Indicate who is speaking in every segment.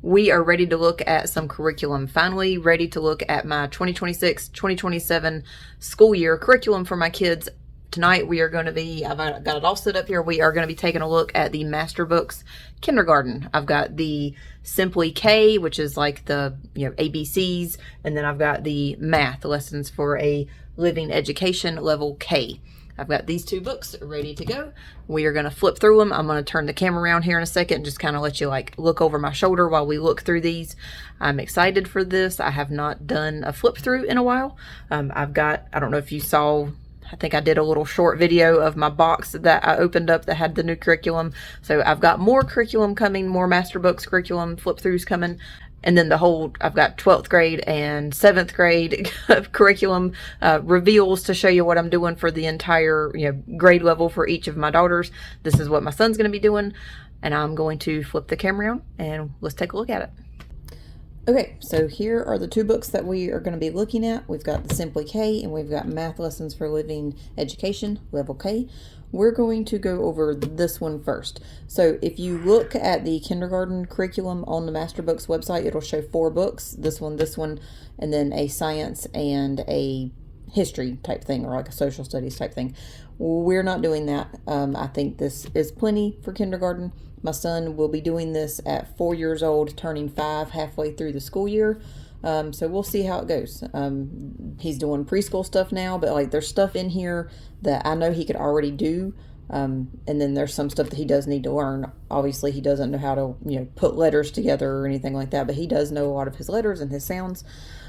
Speaker 1: We are ready to look at some curriculum. Finally ready to look at my 2026-2027 school year curriculum for my kids. Tonight we are going to be, I've got it all set up here. We are going to be taking a look at the MasterBooks kindergarten. I've got the Simply K, which is like the ABCs, and then I've got the math lessons for a living education level K. I've got these two books ready to go. We are going to flip through them. I'm going to turn the camera around here in a second and just kind of let you look over my shoulder while we look through these. I'm excited for this. I have not done a flip through in a while. I've got, I don't know if you saw, I think I did a little short video of my box that I opened up that had the new curriculum. So I've got more curriculum coming, more MasterBooks curriculum flip throughs coming. And then I've got 12th grade and 7th grade curriculum reveals to show you what I'm doing for the entire grade level for each of my daughters. This is what my son's going to be doing. And I'm going to flip the camera around and let's take a look at it. Okay, so here are the two books that we are going to be looking at. We've got the Simply K and we've got Math Lessons for Living Education, Level K. We're going to go over this one first. So if you look at the kindergarten curriculum on the MasterBooks website, it'll show 4 books, this one, and then a science and a history type thing, or like a social studies type thing. We're not doing that. I think this is plenty for kindergarten. My son will be doing this at 4 years old, turning 5 halfway through the school year. So we'll see how it goes. He's doing preschool stuff now, but there's stuff in here that I know he could already do. And then there's some stuff that he does need to learn. Obviously he doesn't know how to, put letters together or anything like that, but he does know a lot of his letters and his sounds.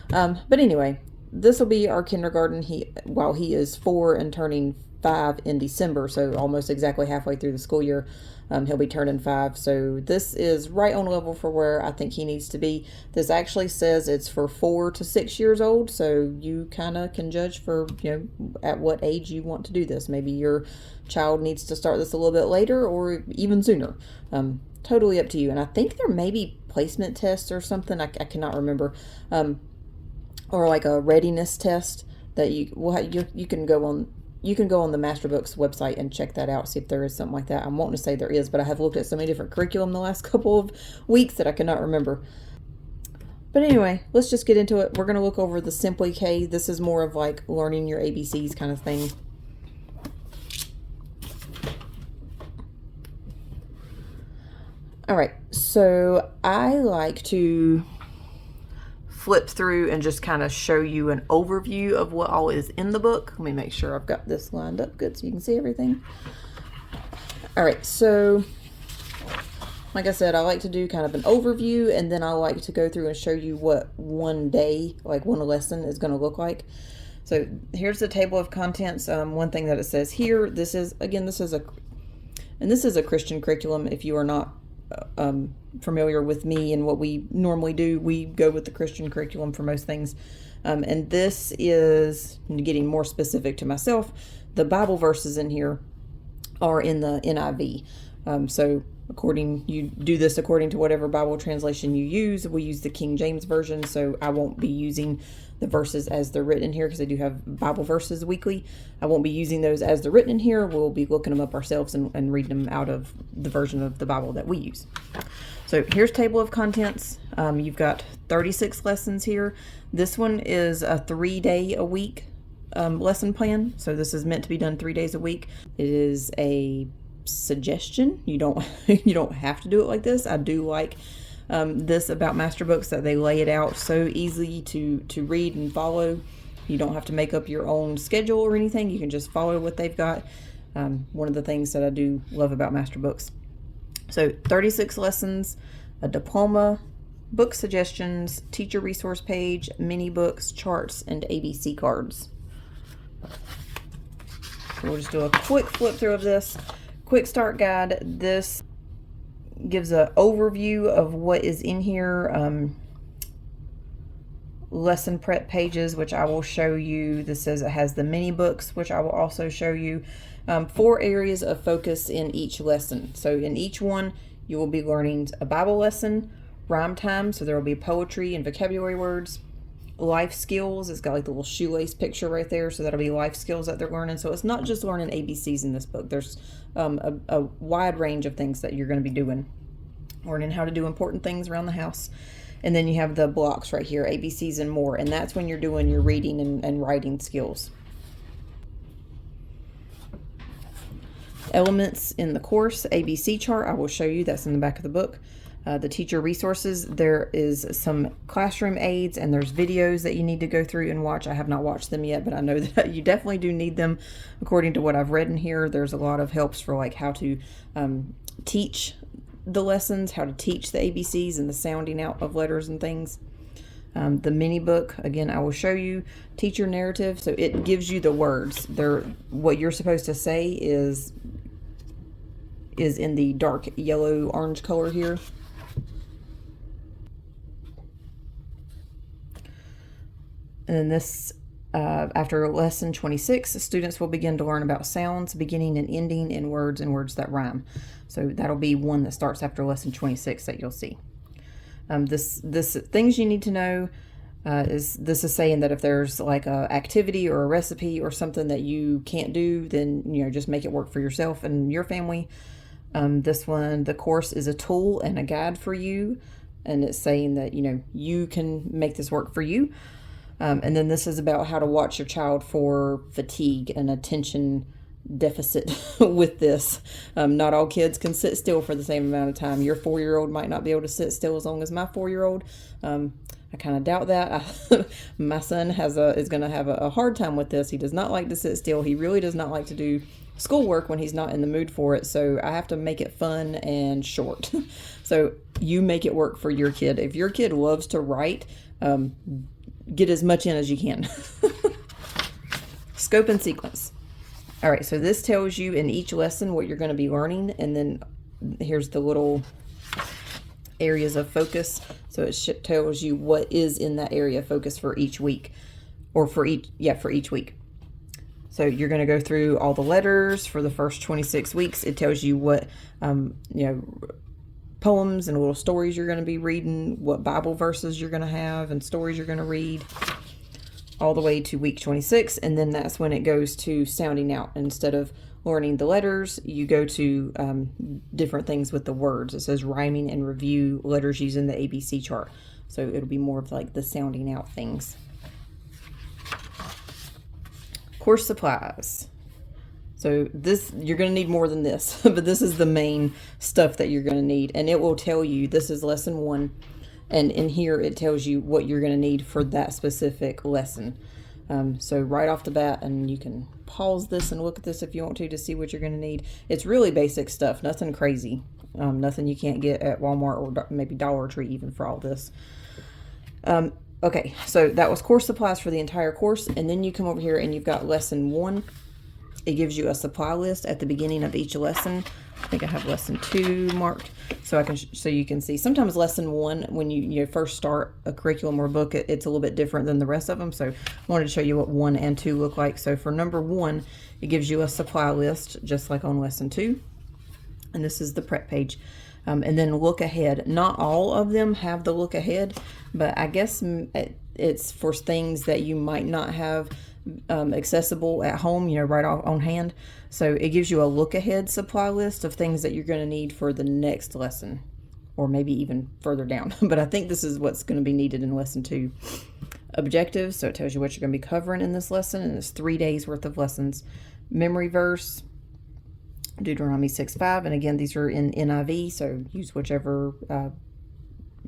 Speaker 1: But anyway, this will be our kindergarten. While he is 4 and turning 5 in December, so almost exactly halfway through the school year, he'll be turning 5. So this is right on level for where I think he needs to be. This actually says it's for 4 to 6 years old, so you kind of can judge for at what age you want to do this. Maybe your child needs to start this a little bit later or even sooner. Totally up to you. And I think there may be placement tests or something. I cannot remember. Or like a readiness test that you can go on. You can go on the MasterBooks website and check that out, see if there is something like that. I'm wanting to say there is, but I have looked at so many different curriculum the last couple of weeks that I cannot remember. But anyway, let's just get into it. We're going to look over the Simply K. This is more of like learning your ABCs kind of thing. All right, so I like to flip through and just kind of show you an overview of what all is in the book. Let me make sure I've got this lined up good so you can see everything. All right, so like I said, I like to do kind of an overview, and then I like to go through and show you what one day, like one lesson, is going to look like. So here's the table of contents. One thing that it says here, this is a Christian curriculum. If you are not familiar with me and what we normally do, we go with the Christian curriculum for most things. And this is getting more specific to myself. The Bible verses in here are in the NIV. So you do this according to whatever Bible translation you use. We use the King James Version, so I won't be using the verses as they're written in here because I do have Bible verses weekly. I won't be using those as they're written in here. We'll be looking them up ourselves and reading them out of the version of the Bible that we use. So here's table of contents. You've got 36 lessons here. This one is a 3-day-a-week lesson plan. So this is meant to be done 3 days a week. It is a suggestion. You don't have to do it like this. I do like this about MasterBooks, that they lay it out so easy to read and follow. You don't have to make up your own schedule or anything. You can just follow what they've got. One of the things that I do love about MasterBooks. So 36 lessons, a diploma, book suggestions, teacher resource page, mini books, charts, and ABC cards. So we'll just do a quick flip through of this. Quick start guide. This gives an overview of what is in here. Lesson prep pages, which I will show you. This says it has the mini books, which I will also show you. 4 areas of focus in each lesson. So in each one, you will be learning a Bible lesson, rhyme time, so there will be poetry and vocabulary words, life skills. It's got like the little shoelace picture right there, so that'll be life skills that they're learning. So it's not just learning ABCs in this book. There's a wide range of things that you're going to be doing. learning how to do important things around the house. And then you have the blocks right here, ABCs and more, and that's when you're doing your reading and writing skills. Elements in the course, ABC chart, I will show you, that's in the back of the book. The teacher resources, there is some classroom aids and there's videos that you need to go through and watch. I have not watched them yet, but I know that you definitely do need them. According to what I've read in here, there's a lot of helps for like how to teach the lessons, how to teach the ABCs and the sounding out of letters and things. The mini book, again, I will show you. Teacher narrative, so it gives you the words. What you're supposed to say is in the dark yellow orange color here. And then this, after lesson 26, students will begin to learn about sounds, beginning and ending in words and words that rhyme. So that'll be one that starts after lesson 26 that you'll see. This things you need to know is saying that if there's like a activity or a recipe or something that you can't do, then just make it work for yourself and your family. This one, the course is a tool and a guide for you, and it's saying that you can make this work for you. And then this is about how to watch your child for fatigue and attention deficit with this. Not all kids can sit still for the same amount of time. Your 4-year-old might not be able to sit still as long as my 4-year-old. I kind of doubt that. My son is going to have a hard time with this. He does not like to sit still. He really does not like to do schoolwork when he's not in the mood for it. So I have to make it fun and short. So you make it work for your kid. If your kid loves to write, get as much in as you can. Scope and sequence. All right, so this tells you in each lesson what you're going to be learning, and then here's the little areas of focus. So it tells you what is in that area of focus for each week, or for each week. So you're going to go through all the letters for the first 26 weeks. It tells you what poems and little stories you're going to be reading, what Bible verses you're going to have and stories you're going to read, all the way to week 26. And then that's when it goes to sounding out. Instead of learning the letters, you go to different things with the words. It says rhyming and review letters using the ABC chart. So it'll be more of like the sounding out things. Course supplies. So this, you're going to need more than this, but this is the main stuff that you're going to need. And it will tell you, this is lesson 1. And in here, it tells you what you're going to need for that specific lesson. So right off the bat, and you can pause this and look at this if you want to see what you're going to need. It's really basic stuff, nothing crazy, nothing you can't get at Walmart or maybe Dollar Tree even for all this. Okay, so that was course supplies for the entire course. And then you come over here and you've got lesson 1. It gives you a supply list at the beginning of each lesson. I think I have lesson 2 marked, so you can see. Sometimes lesson 1, when you first start a curriculum or a book, it's a little bit different than the rest of them. So I wanted to show you what 1 and 2 look like. So for number 1, it gives you a supply list, just like on lesson 2. And this is the prep page. And then look ahead. Not all of them have the look ahead, but I guess it's for things that you might not have accessible at home, right on hand. So it gives you a look ahead supply list of things that you're going to need for the next lesson, or maybe even further down. But I think this is what's going to be needed in lesson 2. Objectives, so it tells you what you're going to be covering in this lesson, and it's 3 days worth of lessons. Memory verse, Deuteronomy 6:5, and again, these are in NIV, so use whichever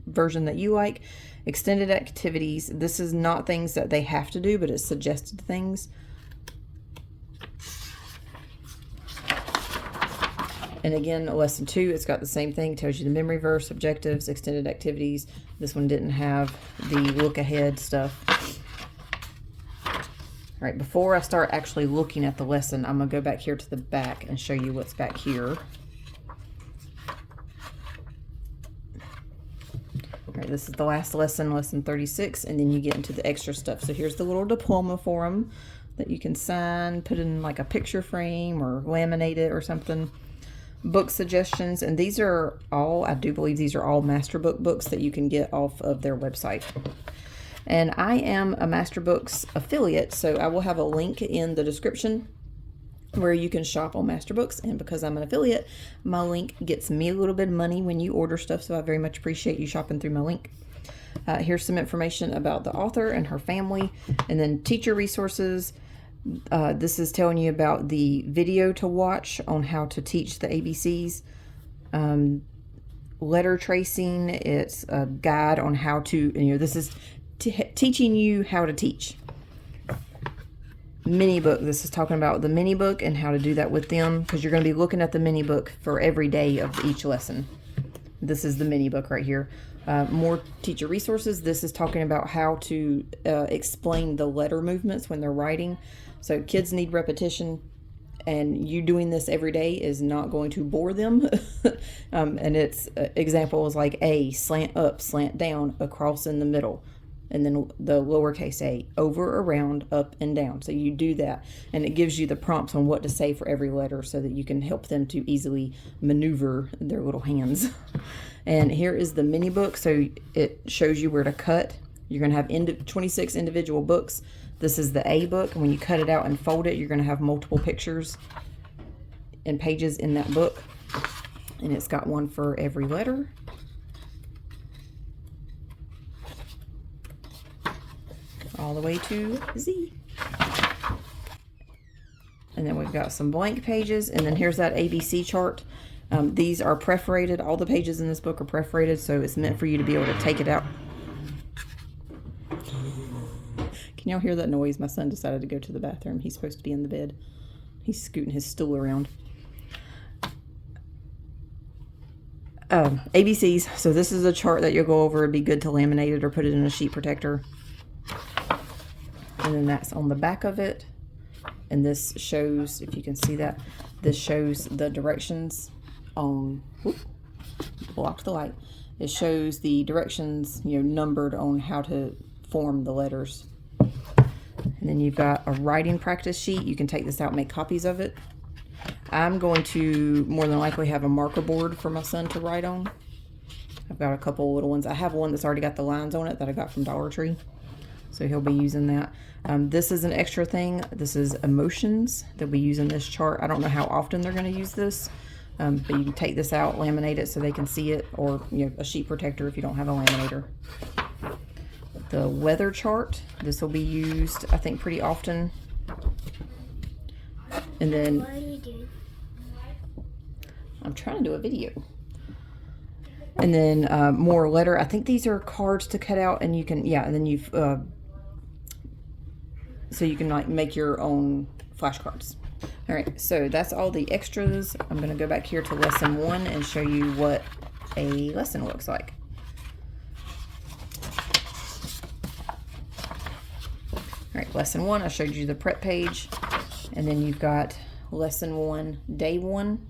Speaker 1: version that you like. Extended activities, this is not things that they have to do, but it's suggested things. And again, lesson 2, it's got the same thing. It tells you the memory verse, objectives, extended activities. This one didn't have the look ahead stuff. All right, before I start actually looking at the lesson, I'm going to go back here to the back and show you what's back here. All right, this is the last lesson, lesson 36, and then you get into the extra stuff. So here's the little diploma for them that you can sign, put in like a picture frame or laminate it or something. Book suggestions, and these are all, I do believe these are all MasterBook books that you can get off of their website. And I am a MasterBooks affiliate, so I will have a link in the description where you can shop on MasterBooks. And because I'm an affiliate, my link gets me a little bit of money when you order stuff. So I very much appreciate you shopping through my link. Here's some information about the author and her family, and then teacher resources. This is telling you about the video to watch on how to teach the ABCs. Letter tracing, it's a guide on how to, this is teaching you how to teach. Mini book, this is talking about the mini book and how to do that with them, because you're going to be looking at the mini book for every day of each lesson. This is the mini book right here. More teacher resources. This is talking about how to explain the letter movements when they're writing. So kids need repetition, and you doing this every day is not going to bore them. And it's examples like A, slant up, slant down, across in the middle. And then the lowercase a, over, around, up, and down. So you do that, and it gives you the prompts on what to say for every letter so that you can help them to easily maneuver their little hands. And here is the mini book. So it shows you where to cut. You're going to have 26 individual books. This is the A book. And when you cut it out and fold it, you're going to have multiple pictures and pages in that book. And it's got one for every letter. All the way to Z. And then we've got some blank pages, and then here's that ABC chart. These are perforated. All the pages in this book are perforated, so it's meant for you to be able to take it out. Can y'all hear that noise? My son decided to go to the bathroom. He's supposed to be in the bed. He's scooting his stool around. ABCs. So this is a chart that you'll go over. It'd be good to laminate it or put it in a sheet protector. And then that's on the back of it. And this shows, if you can see that, this shows the directions on, blocked the light. It shows the directions, numbered on how to form the letters. And then you've got a writing practice sheet. You can take this out and make copies of it. I'm going to more than likely have a marker board for my son to write on. I've got a couple little ones. I have one that's already got the lines on it that I got from Dollar Tree. So he'll be using that. This is an extra thing. This is emotions that we use in this chart. I don't know how often they're going to use this, but you can take this out, laminate it so they can see it, or a sheet protector if you don't have a laminator. The weather chart. This will be used, I think, pretty often. And then
Speaker 2: What are you doing?
Speaker 1: I'm trying to do a video. And then more letter. I think these are cards to cut out, and you can, and then you've, so you can like make your own flashcards. All right, so that's all the extras. I'm going to go back here to lesson 1 and show you what a lesson looks like. All right, lesson 1, I showed you the prep page, and then you've got lesson 1, day 1.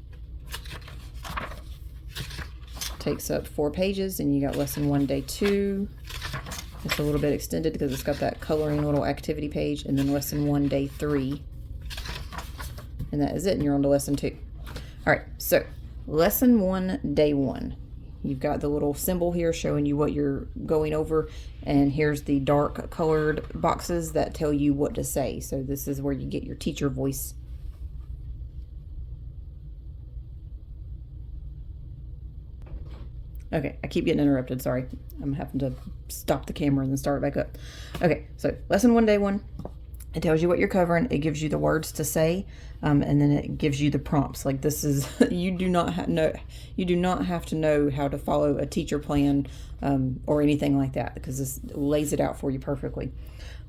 Speaker 1: Takes up 4 pages, and you got lesson 1, day 2. It's a little bit extended because it's got that coloring little activity page, and then lesson 1, day 3. And that is it, and you're on to lesson 2. All right, so lesson 1, day 1. You've got the little symbol here showing you what you're going over, and here's the dark colored boxes that tell you what to say. So this is where you get your teacher voice. Okay, I keep getting interrupted, sorry. I'm having to stop the camera and then start it back up. Okay, so lesson 1, day 1. It tells you what you're covering. It gives you the words to say, and then it gives you the prompts. Like this is, you do not have to know how to follow a teacher plan or anything like that, because this lays it out for you perfectly.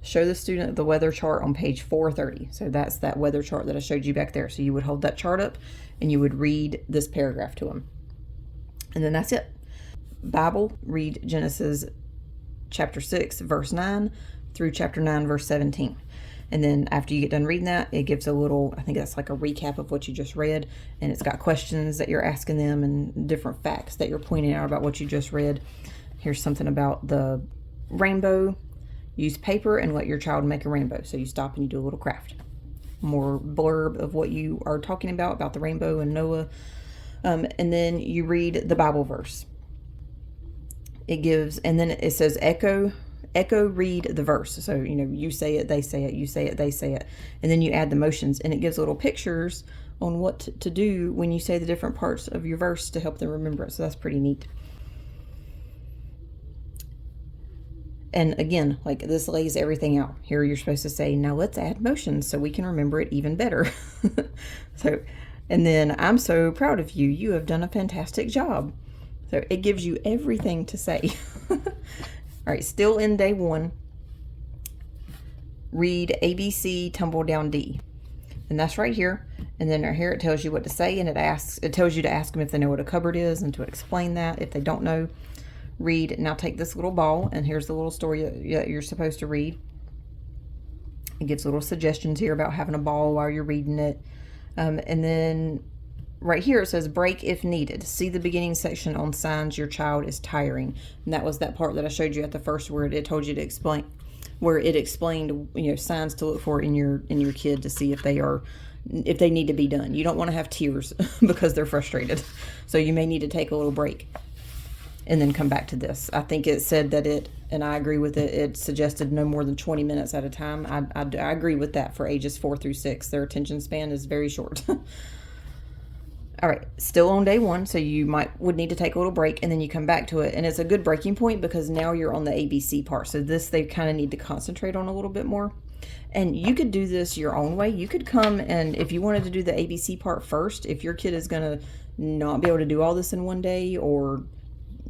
Speaker 1: Show the student the weather chart on page 430. So that's that weather chart that I showed you back there. So you would hold that chart up and you would read this paragraph to them. And then that's it. Bible, read Genesis chapter 6, verse 9 through chapter 9, verse 17. And then after you get done reading that, it gives a little, I think that's like a recap of what you just read. And it's got questions that you're asking them and different facts that you're pointing out about what you just read. Here's something about the rainbow. Use paper and let your child make a rainbow. So you stop and you do a little craft. More blurb of what you are talking about the rainbow and Noah. And then you read the Bible verse. It gives, and then it says echo echo read the verse. So, you know, you say it, they say it, you say it, they say it. And then you add the motions, and it gives little pictures on what to do when you say the different parts of your verse to help them remember it. So that's pretty neat. And again, like this lays everything out. Here you're supposed to say, now let's add motions so we can remember it even better. So, and then I'm so proud of you. You have done a fantastic job. So it gives you everything to say. All right, still in day 1. Read ABC, tumble down D. And that's right here. And then right here it tells you what to say, and it tells you to ask them if they know what a cupboard is and to explain that if they don't know. Read, now take this little ball, and here's the little story that you're supposed to read. It gives little suggestions here about having a ball while you're reading it. And then right here it says break if needed. See the beginning section on signs your child is tiring. And that was that part that I showed you at the first where it told you to explain, where it explained, you know, signs to look for in your kid to see if they need to be done. You don't want to have tears because they're frustrated. So you may need to take a little break and then come back to this. I think it said that and I agree with it, it suggested no more than 20 minutes at a time. I agree with that for ages 4 through 6. Their attention span is very short. All right, still on day 1, so you would need to take a little break, and then you come back to it. And it's a good breaking point because now you're on the ABC part. So this they kind of need to concentrate on a little bit more. And you could do this your own way. You could come, and if you wanted to do the ABC part first, if your kid is going to not be able to do all this in one day, or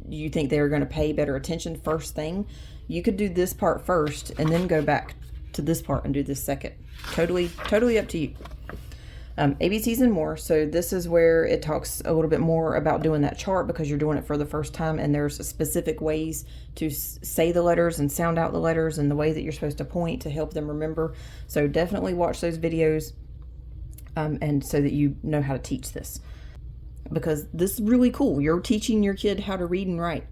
Speaker 1: you think they're going to pay better attention first thing, you could do this part first and then go back to this part and do this second. Totally up to you. ABCs and more. So this is where it talks a little bit more about doing that chart because you're doing it for the first time, and there's specific ways to say the letters and sound out the letters and the way that you're supposed to point to help them remember. So definitely watch those videos and so that you know how to teach this. Because this is really cool. You're teaching your kid how to read and write.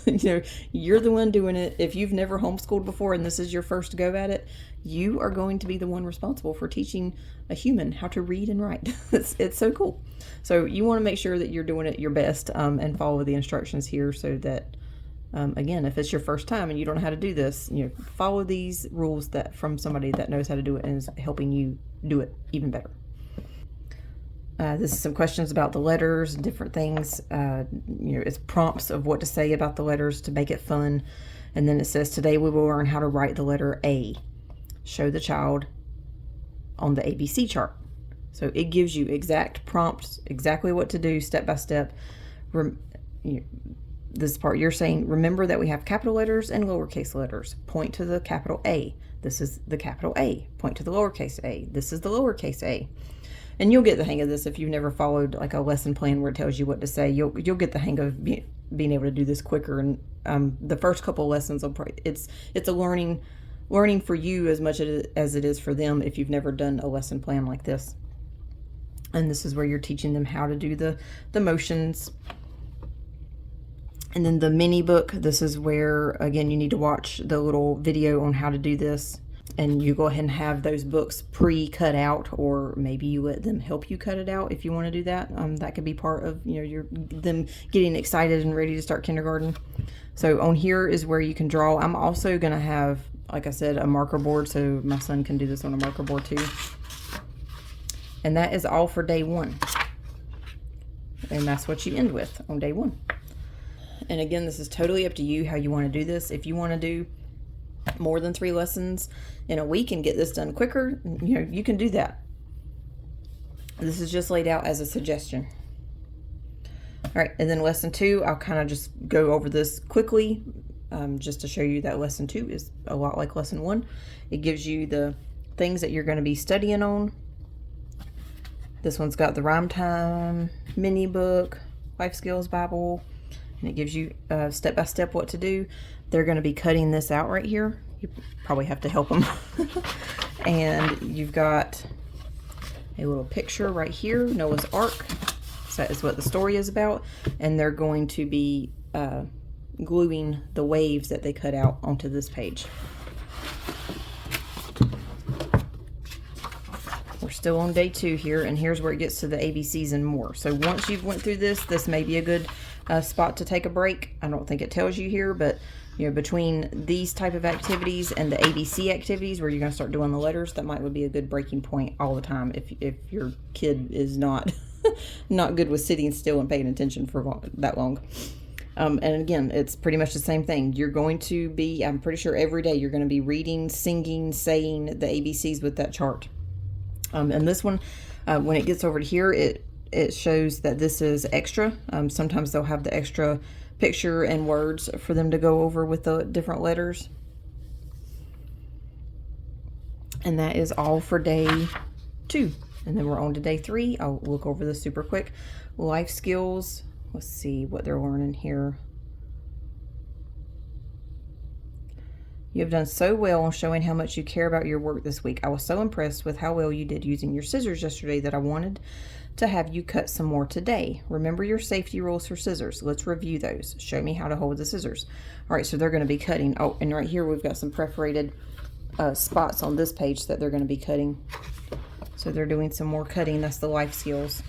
Speaker 1: You know, you're the one doing it. If you've never homeschooled before and this is your first go at it, you are going to be the one responsible for teaching a human how to read and write. It's so cool. So you want to make sure that you're doing it your best and follow the instructions here so that, again, if it's your first time and you don't know how to do this, you know, follow these rules that from somebody that knows how to do it and is helping you do it even better. This is some questions about the letters and different things. You know, it's prompts of what to say about the letters to make it fun. And then it says, today we will learn how to write the letter A. Show the child on the ABC chart. So it gives you exact prompts, exactly what to do, step by step. This part you're saying, remember that we have capital letters and lowercase letters. Point to the capital A. This is the capital A. Point to the lowercase a. This is the lowercase a. And you'll get the hang of this if you've never followed like a lesson plan where it tells you what to say. You'll get the hang of being able to do this quicker. And the first couple of lessons will probably, it's a learning for you as much as it is for them if you've never done a lesson plan like this. And this is where you're teaching them how to do the motions. And then the mini book, this is where again you need to watch the little video on how to do this. And you go ahead and have those books pre-cut out, or maybe you let them help you cut it out if you want to do that. That could be part of, you know, them getting excited and ready to start kindergarten. So on here is where you can draw. I'm also going to have, like I said, a marker board so my son can do this on a marker board too. And that is all for day 1. And that's what you end with on day 1. And again, this is totally up to you how you want to do this. If you want to do more than 3 lessons in a week and get this done quicker, you know, you can do that. This is just laid out as a suggestion. All right, and then lesson 2, I'll kind of just go over this quickly just to show you that lesson 2 is a lot like lesson 1. It gives you the things that you're going to be studying on. This one's got the rhyme time, mini book, life skills Bible, and it gives you step by step what to do. They're going to be cutting this out right here. You probably have to help them. And you've got a little picture right here, Noah's Ark. So that is what the story is about. And they're going to be gluing the waves that they cut out onto this page. We're still on day 2 here, and here's where it gets to the ABCs and more. So once you've went through this may be a good spot to take a break. I don't think it tells you here, but You know, between these type of activities and the ABC activities where you're going to start doing the letters, that would be a good breaking point all the time if your kid is not not good with sitting still and paying attention for that long. And again, it's pretty much the same thing. You're going to be, I'm pretty sure every day you're going to be reading, singing, saying the ABCs with that chart. And this one, when it gets over to here, it shows that this is extra. Sometimes they'll have the extra picture and words for them to go over with the different letters. And that is all for day 2. And then we're on to day 3. I'll look over this super quick. Life skills. Let's see what they're learning here. You have done so well on showing how much you care about your work this week. I was so impressed with how well you did using your scissors yesterday that I wanted to have you cut some more today. Remember your safety rules for scissors. Let's review those. Show me how to hold the scissors. All right, so they're going to be cutting. Oh, and right here we've got some perforated spots on this page that they're going to be cutting. So they're doing some more cutting. That's the life skills.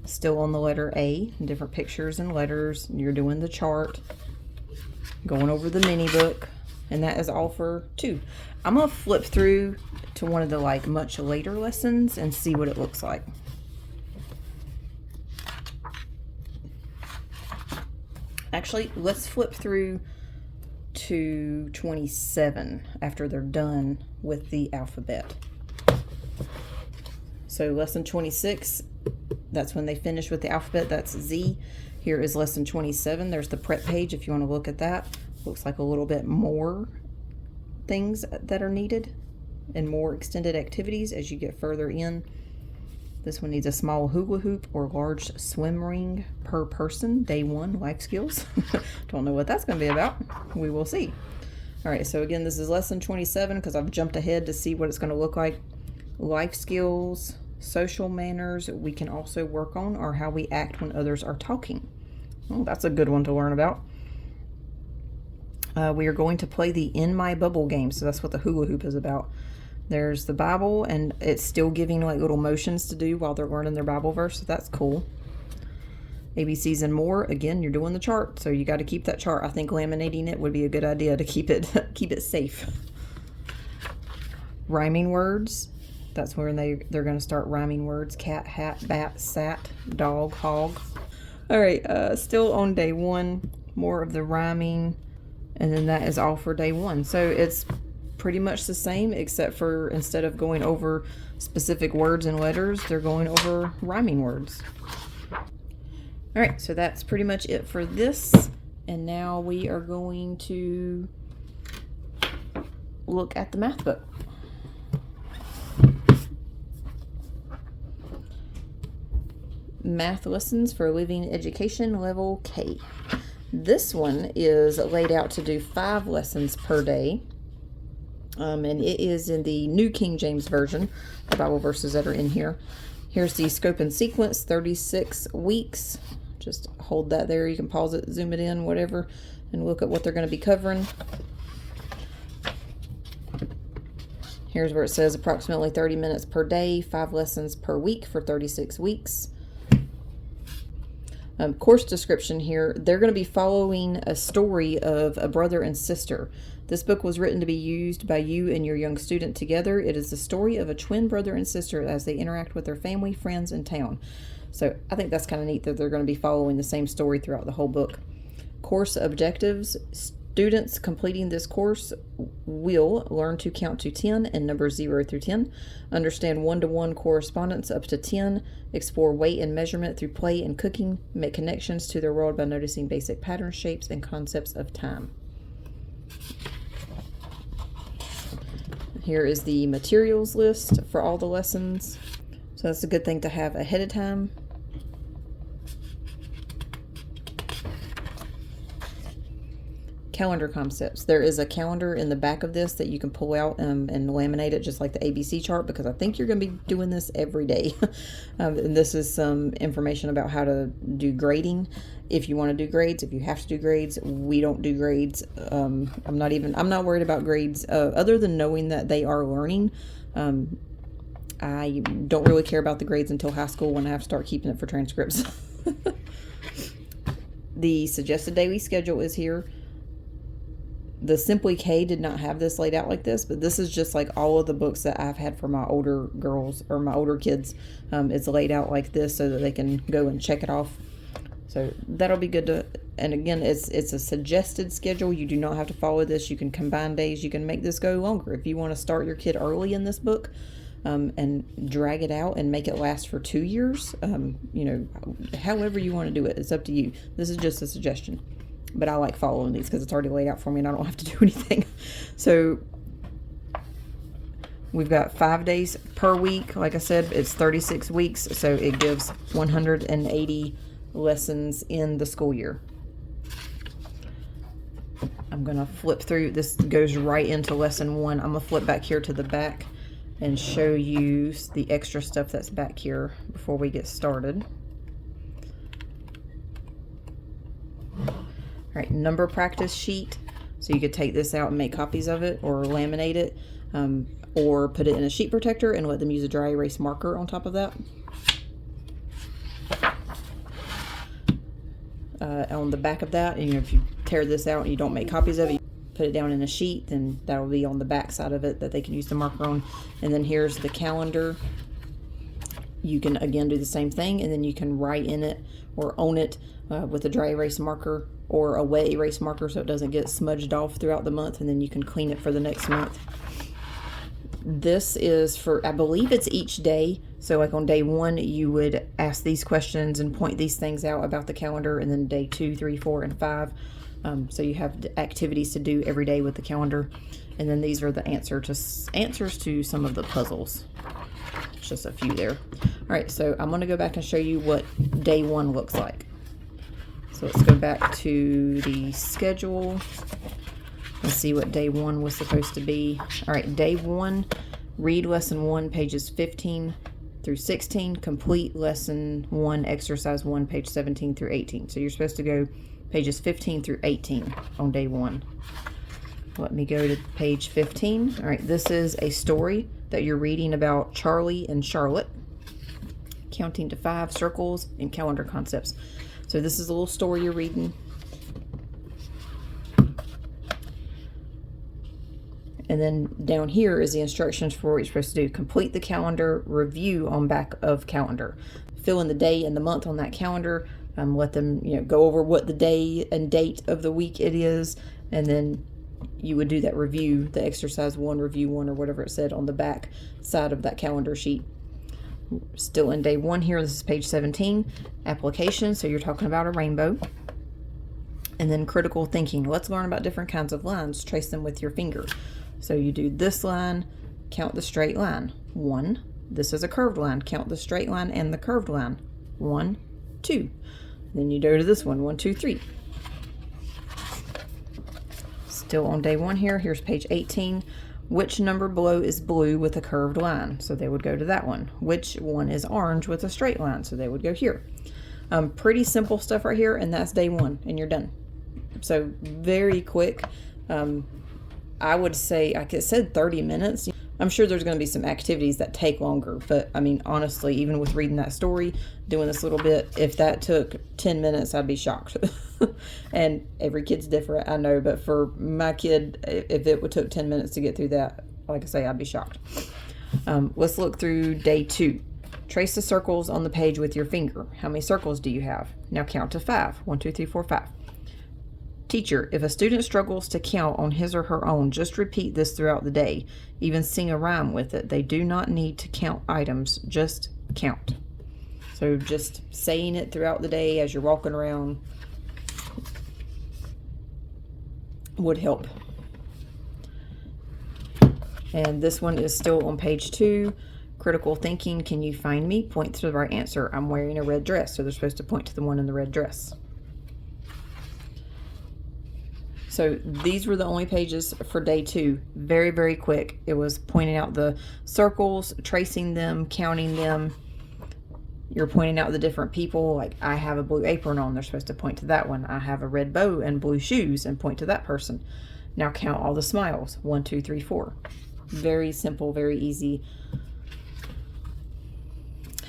Speaker 1: Still on the letter A, different pictures and letters. You're doing the chart, going over the mini book, and that is all for 2. I'm gonna flip through to one of the much later lessons and see what it looks like. Actually, let's flip through to 27 after they're done with the alphabet. So lesson 26, that's when they finish with the alphabet. That's Z. Here is lesson 27. There's the prep page if you want to look at that. Looks like a little bit more things that are needed and more extended activities as you get further in. This one needs a small hula hoop or large swim ring per person. Day 1, life skills. Don't know what that's going to be about. We will see. All right, so again, this is lesson 27 because I've jumped ahead to see what it's going to look like. Life skills, social manners we can also work on, or how we act when others are talking. Well, that's a good one to learn about. We are going to play the In My Bubble game, so that's what the hula hoop is about. There's the Bible, and it's still giving little motions to do while they're learning their Bible verse, so that's cool. ABCs and more. Again, you're doing the chart, so you got to keep that chart. I think laminating it would be a good idea to keep it safe. Rhyming words. That's where they're going to start rhyming words. Cat, hat, bat, sat, dog, hog. All right, still on day 1, more of the rhyming, and then that is all for day 1. So it's pretty much the same, except for instead of going over specific words and letters, they're going over rhyming words. All right, so that's pretty much it for this. And now we are going to look at the math book. Math lessons for living education, level K. This one is laid out to do 5 lessons per day. And it is in the New King James Version, the Bible verses that are in here. Here's the scope and sequence, 36 weeks. Just hold that there. You can pause it, zoom it in, whatever, and look at what they're going to be covering. Here's where it says approximately 30 minutes per day, 5 lessons per week for 36 weeks. Course description here, they're going to be following a story of a brother and sister. This book was written to be used by you and your young student together. It is the story of a twin brother and sister as they interact with their family, friends, and town. So I think that's kind of neat that they're going to be following the same story throughout the whole book. Course objectives. Students completing this course will learn to count to 10 and numbers 0 through 10, understand one-to-one correspondence up to 10, explore weight and measurement through play and cooking, make connections to their world by noticing basic patterns, shapes, and concepts of time. Here is the materials list for all the lessons. So that's a good thing to have ahead of time. Calendar concepts. There is a calendar in the back of this that you can pull out and laminate it just like the ABC chart, because I think you're going to be doing this every day. And this is some information about how to do grading. If you want to do grades, if you have to do grades, we don't do grades. I'm not worried about grades other than knowing that they are learning. I don't really care about the grades until high school when I have to start keeping it for transcripts. The suggested daily schedule is here. The Simply K did not have this laid out like this, but this is just like all of the books that I've had for my older girls or my older kids. It's laid out like this so that they can go and check it off. So that'll be good to, and again, it's a suggested schedule. You do not have to follow this. You can combine days. You can make this go longer. If you want to start your kid early in this book, and drag it out and make it last for 2 years, you know, however you want to do it, it's up to you. This is just a suggestion, but I like following these because it's already laid out for me and I don't have to do anything. So we've got 5 days per week. Like I said, it's 36 weeks, so it gives 180 lessons in the school year. I'm gonna flip through. This goes right into lesson 1. I'm gonna flip back here to the back and show you the extra stuff that's back here before we get started. All right, number practice sheet. So you could take this out and make copies of it or laminate it, or put it in a sheet protector and let them use a dry erase marker on top of that. On the back of that, and if you tear this out and you don't make copies of it, put it down in a sheet, then that'll be on the back side of it that they can use the marker on. And then here's the calendar. You can again do the same thing, and then you can write in it or on it with a dry erase marker or a wet erase marker so it doesn't get smudged off throughout the month, and then you can clean it for the next month. This is for, I believe it's each day. So like on day 1, you would ask these questions and point these things out about the calendar, and then day 2, 3, 4, and 5. So you have activities to do every day with the calendar, and then these are the answers to some of the puzzles. It's just a few there. All right, so I'm going to go back and show you what day 1 looks like. So let's go back to the schedule and see what day 1 was supposed to be. All right, day 1, read lesson 1, pages 15 through 16. Complete lesson 1, exercise 1, page 17 through 18. So you're supposed to go pages 15 through 18 on day 1. Let me go to page 15. All right, this is a story that you're reading about Charlie and Charlotte, counting to 5, circles, and calendar concepts. So this is a little story you're reading. And then down here is the instructions for what you're supposed to do. Complete the calendar, review on back of calendar. Fill in the day and the month on that calendar. Let them, go over what the day and date of the week it is, and then you would do that review, the exercise 1, review 1, or whatever it said on the back side of that calendar sheet. Still in day 1 here, this is page 17, application, so you're talking about a rainbow. And then critical thinking. Let's learn about different kinds of lines. Trace them with your finger. So you do this line, count the straight line. 1. This is a curved line. Count the straight line and the curved line. 1, 2. Then you go to this one, 1, 2, 3. Still on day 1 here. Here's page 18. Which number below is blue with a curved line? So they would go to that one. Which one is orange with a straight line? So they would go here. Pretty simple stuff right here, and that's day 1, and you're done. So very quick. I would say, like it said, 30 minutes. I'm sure there's going to be some activities that take longer, but I mean, honestly, even with reading that story, doing this little bit, if that took 10 minutes, I'd be shocked. And every kid's different, I know, but for my kid, if it would took 10 minutes to get through that, like I say, I'd be shocked. Let's look through day 2. Trace the circles on the page with your finger. How many circles do you have? Now count to 5. 1, 2, 3, 4, 5. Teacher, if a student struggles to count on his or her own, just repeat this throughout the day. Even sing a rhyme with it. They do not need to count items, just count. So just saying it throughout the day as you're walking around would help. And this one is still on page 2. Critical thinking. Can you find me? Point to the right answer. I'm wearing a red dress. So they're supposed to point to the one in the red dress. So these were the only pages for day 2. Very, very quick. It was pointing out the circles, tracing them, counting them. You're pointing out the different people. Like, I have a blue apron on. They're supposed to point to that one. I have a red bow and blue shoes, and point to that person. Now count all the smiles. 1, 2, 3, 4. Very simple, very easy.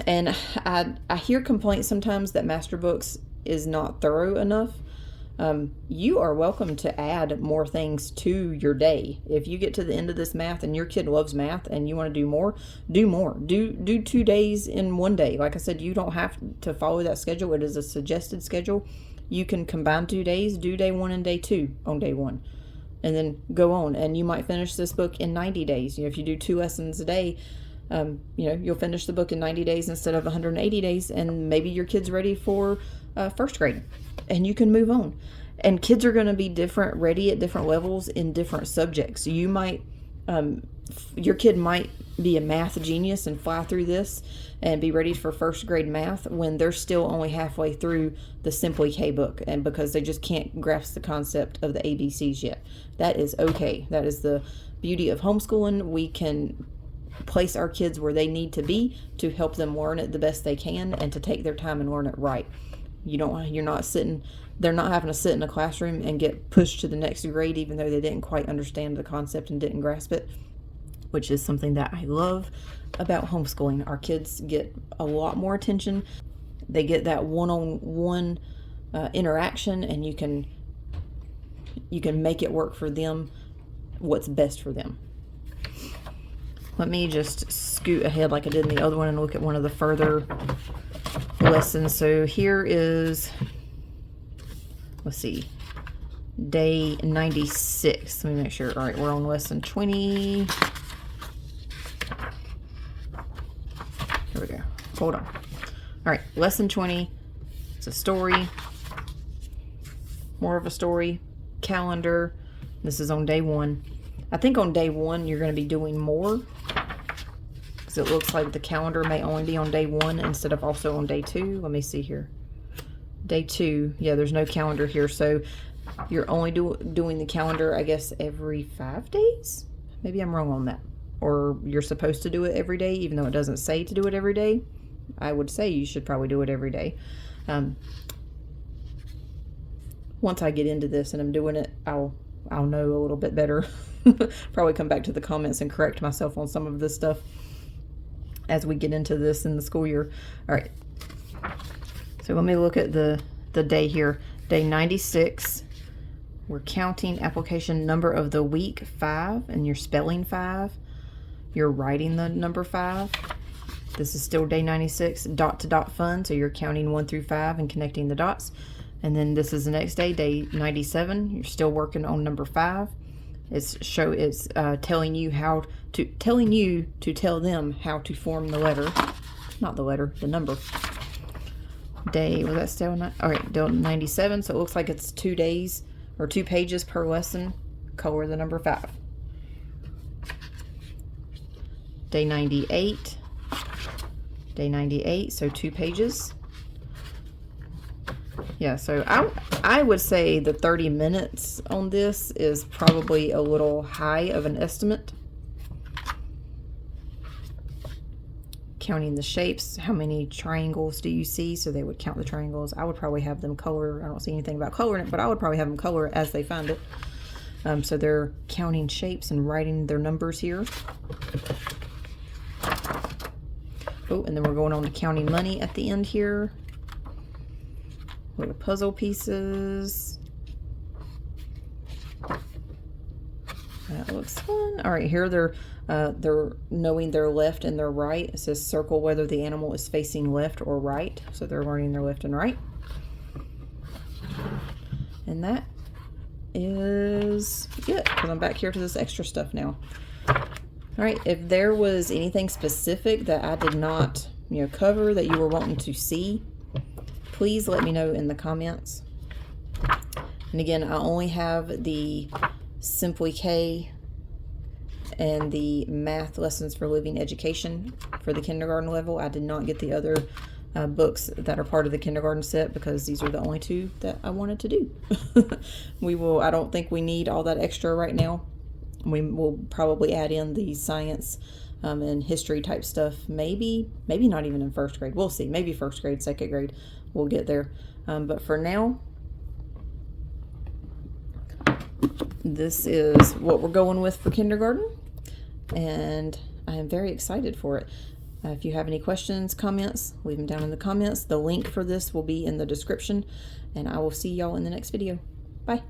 Speaker 1: And I hear complaints sometimes that MasterBooks is not thorough enough, you are welcome to add more things to your day. If you get to the end of this math and your kid loves math and you want to do more, do more. Do 2 days in one day. Like I said, you don't have to follow that schedule. It is a suggested schedule. You can combine 2 days, do day 1 and day 2 on day 1, and then go on. And you might finish this book in 90 days. If you do 2 lessons a day, you'll finish the book in 90 days instead of 180 days, and maybe your kid's ready for first grade, and you can move on. And kids are going to be ready at different levels in different subjects. So you might, your kid might be a math genius and fly through this and be ready for first grade math when they're still only halfway through the Simply K book, and because they just can't grasp the concept of the ABCs yet. That is okay. That is the beauty of homeschooling. We can place our kids where they need to be to help them learn it the best they can and to take their time and learn it right. They're not having to sit in a classroom and get pushed to the next grade even though they didn't quite understand the concept and didn't grasp it, which is something that I love about homeschooling. Our kids get a lot more attention. They get that one-on-one interaction, and you can make it work for them, what's best for them. Let me just scoot ahead like I did in the other one and look at one of the further lessons. So here is, let's see, day 96. Let me make sure. All right, we're on lesson 20. Here we go. Hold on. All right, lesson 20. It's a story. More of a story. Calendar. This is on day 1. I think on day 1 you're going to be doing more, because it looks like the calendar may only be on day 1 instead of also on day 2. Let me see here. Day 2, yeah, there's no calendar here, so you're only doing the calendar, I guess, every 5 days? Maybe I'm wrong on that. Or you're supposed to do it every day, even though it doesn't say to do it every day. I would say you should probably do it every day. Once I get into this and I'm doing it, I'll know a little bit better. Probably come back to the comments and correct myself on some of this stuff as we get into this in the school year. All right. So let me look at the day here. Day 96. We're counting application number of the week 5, and you're spelling 5. You're writing the number 5. This is still day 96, dot to dot fun. So you're counting 1 through 5 and connecting the dots. And then this is the next day, day 97. You're still working on number 5. It's telling you to tell them how to form the letter, not the letter, the number. Day, was that still not? All right, day 97. So it looks like it's 2 days or 2 pages per lesson. Color the number 5. Day 98. Day 98. So 2 pages. Yeah, so I would say the 30 minutes on this is probably a little high of an estimate. Counting the shapes, how many triangles do you see? So they would count the triangles. I would probably have them color. I don't see anything about coloring it, but I would probably have them color as they find it. So they're counting shapes and writing their numbers here. Oh, and then we're going on to counting money at the end here. Little puzzle pieces. That looks fun. All right, here they're knowing their left and their right. It says circle whether the animal is facing left or right. So they're learning their left and right. And that is it, because I'm back here to this extra stuff now. All right, if there was anything specific that I did not, cover that you were wanting to see, please let me know in the comments. And again, I only have the Simply K and the math lessons for living education for the kindergarten level. I did not get the other books that are part of the kindergarten set because these are the only 2 that I wanted to do. I don't think we need all that extra right now. We will probably add in the science and history type stuff. Maybe not even in first grade. We'll see. Maybe first grade, second grade. We'll get there. But for now, this is what we're going with for kindergarten. And I am very excited for it. If you have any questions, comments, leave them down in the comments. The link for this will be in the description, and I will see y'all in the next video. Bye.